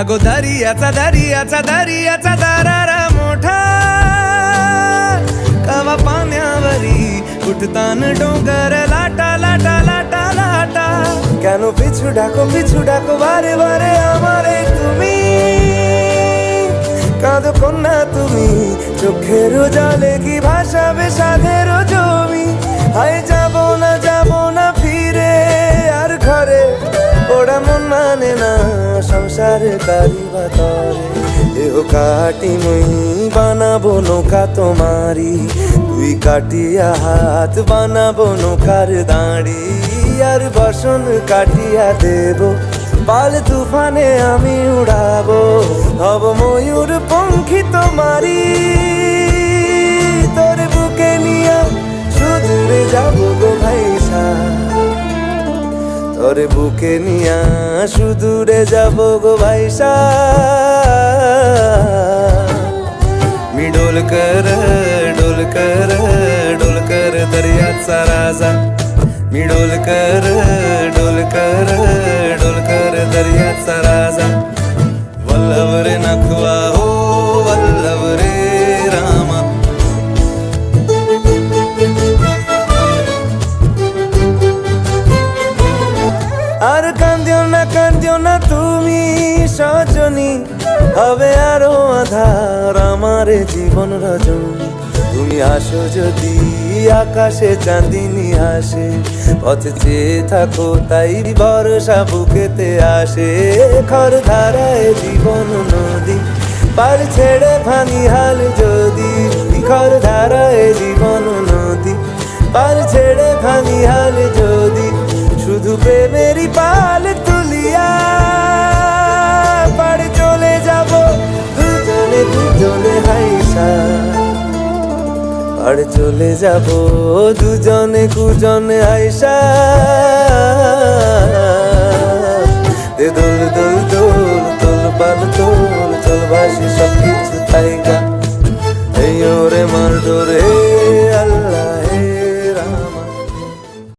गो दर्याचा दर्याचा दर्याचा दरारा मोठा कवा पाण्यावरी उठतान डोंगर लाटा लाटा लाटा लाटा কেন পিছু ডাকো বারে বারে আমারে তুমি কাঁদো কন্যা তুমি চোখের জলে কি ভাসাবে সাধের জমি হায় যাব না ফিরে আর ঘরে ওরা মন মানে না সংসার কারিবা তরে দেহ কাটি মই বানাবো নৌকা তোমারি তুই কাটিয়া হাত বানাবো নৌকার দাঁড়ি আর বসন কাটিয়া দেব পাল তুফানে আমি উড়াবো হব ময়ূর পঙ্খী তোমারি তোর বুকে নিয়া সুদূরে যাব গো ভাইসা তোর বুকে নিয়া সুদূরে যাব গো ভাইসা मी डोलकर डोलकर डोलकर दर्याचा राजा मी डोलकर डोलकर डोलकर दर्याचा राजा वल्लभ रे नखवा हो वल्लभ रे रामा আর কান্দিও না তুমি সজনী হবে আরো আধার আমার জীবন রজনী তুমি আসো যদি আকাশে চাঁদিনী আসে পথ চেয়ে থাকো তাই ভরসা বুকেতে আসে খর ধারায় জীবন নদী পার ছেড়ে ভাঙি হাল যদি খর ধারায় জীবন নদী পার ছেড়ে ভাঙি হাল যদি শুধু প্রেমেরই পাল তুলিয়া পাড়ে চলে যাব দুজনে হাইসা পাড়ে চলে যাব দুজনে কুজনে হাইসা দোল দোল